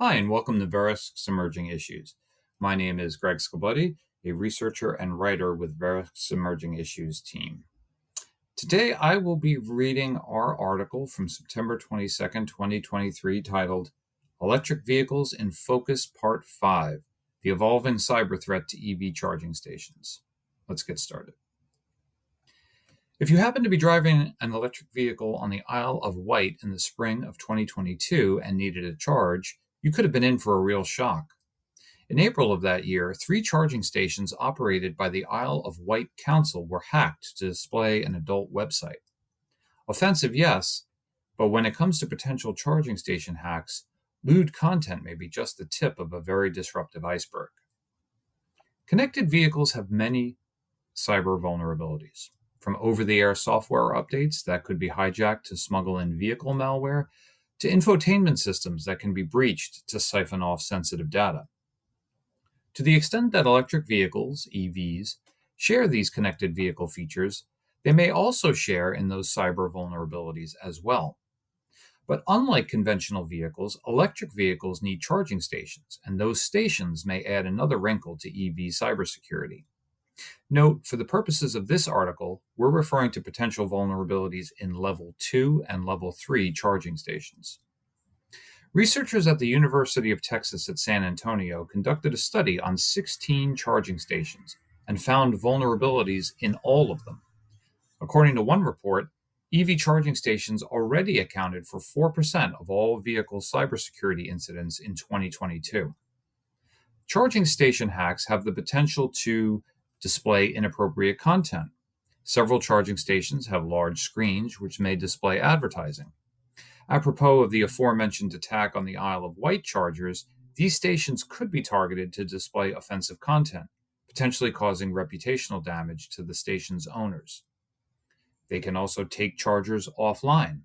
Hi, and welcome to Verisk's Emerging Issues. My name is Greg Scobutti, a researcher and writer with Verisk's Emerging Issues team. Today, I will be reading our article from September 22nd, 2023, titled Electric Vehicles in Focus Part 5, The Evolving Cyber Threat to EV Charging Stations. Let's get started. If you happen to be driving an electric vehicle on the Isle of Wight in the spring of 2022 and needed a charge, you could have been in for a real shock. In April of that year, 3 charging stations operated by the Isle of Wight Council were hacked to display an adult website. Offensive, yes, but when it comes to potential charging station hacks, lewd content may be just the tip of a very disruptive iceberg. Connected vehicles have many cyber vulnerabilities, from over-the-air software updates that could be hijacked to smuggle in vehicle malware, to infotainment systems that can be breached to siphon off sensitive data. To the extent that electric vehicles, EVs, share these connected vehicle features, they may also share in those cyber vulnerabilities as well. But unlike conventional vehicles, electric vehicles need charging stations, and those stations may add another wrinkle to EV cybersecurity. Note, for the purposes of this article, we're referring to potential vulnerabilities in Level 2 and Level 3 charging stations. Researchers at the University of Texas at San Antonio conducted a study on 16 charging stations and found vulnerabilities in all of them. According to one report, EV charging stations already accounted for 4% of all vehicle cybersecurity incidents in 2022. Charging station hacks have the potential to display inappropriate content. Several charging stations have large screens which may display advertising. Apropos of the aforementioned attack on the Isle of Wight chargers, these stations could be targeted to display offensive content, potentially causing reputational damage to the station's owners. They can also take chargers offline.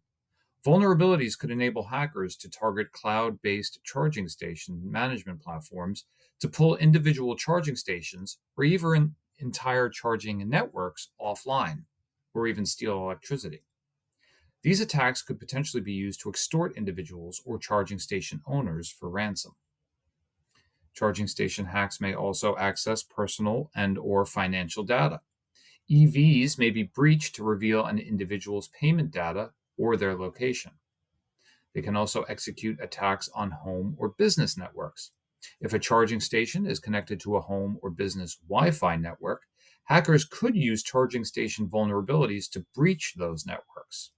Vulnerabilities could enable hackers to target cloud-based charging station management platforms to pull individual charging stations or even entire charging networks offline, or even steal electricity. These attacks could potentially be used to extort individuals or charging station owners for ransom. Charging station hacks may also access personal and/or financial data. EVs may be breached to reveal an individual's payment data or their location. They can also execute attacks on home or business networks. If a charging station is connected to a home or business Wi-Fi network, hackers could use charging station vulnerabilities to breach those networks.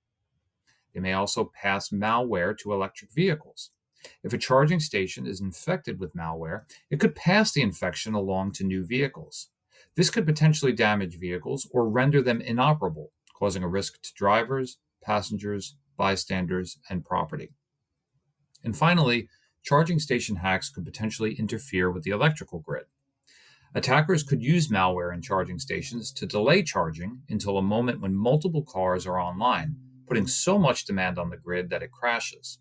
They may also pass malware to electric vehicles. If a charging station is infected with malware, it could pass the infection along to new vehicles. This could potentially damage vehicles or render them inoperable, causing a risk to drivers, passengers, bystanders, and property. And finally, charging station hacks could potentially interfere with the electrical grid. Attackers could use malware in charging stations to delay charging until a moment when multiple cars are online, putting so much demand on the grid that it crashes.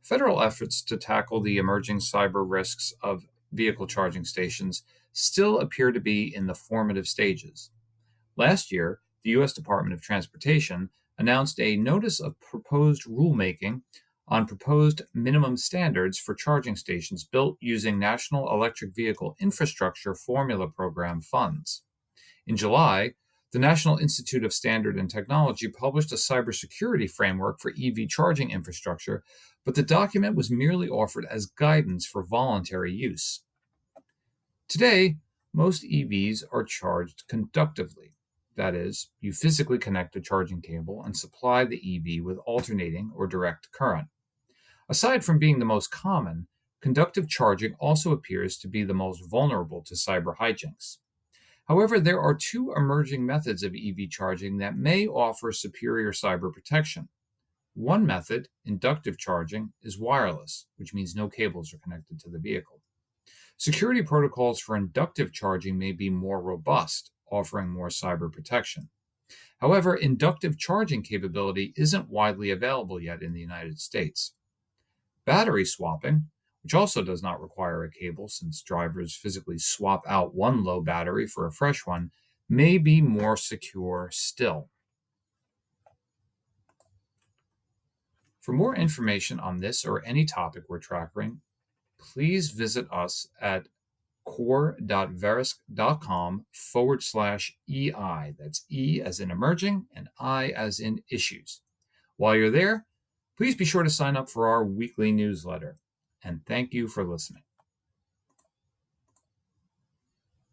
Federal efforts to tackle the emerging cyber risks of vehicle charging stations still appear to be in the formative stages. Last year, the U.S. Department of Transportation announced a notice of proposed rulemaking on proposed minimum standards for charging stations built using National Electric Vehicle Infrastructure Formula Program funds. In July, the National Institute of Standard and Technology published a cybersecurity framework for EV charging infrastructure, but the document was merely offered as guidance for voluntary use. Today, most EVs are charged conductively. That is, you physically connect a charging cable and supply the EV with alternating or direct current. Aside from being the most common, conductive charging also appears to be the most vulnerable to cyber hijinks. However, there are 2 emerging methods of EV charging that may offer superior cyber protection. One method, inductive charging, is wireless, which means no cables are connected to the vehicle. Security protocols for inductive charging may be more robust, offering more cyber protection. However, inductive charging capability isn't widely available yet in the United States. Battery swapping, which also does not require a cable since drivers physically swap out one low battery for a fresh one, may be more secure still. For more information on this or any topic we're tracking, please visit us at core.verisk.com/EI. That's E as in emerging and I as in issues. While you're there, please be sure to sign up for our weekly newsletter. And thank you for listening.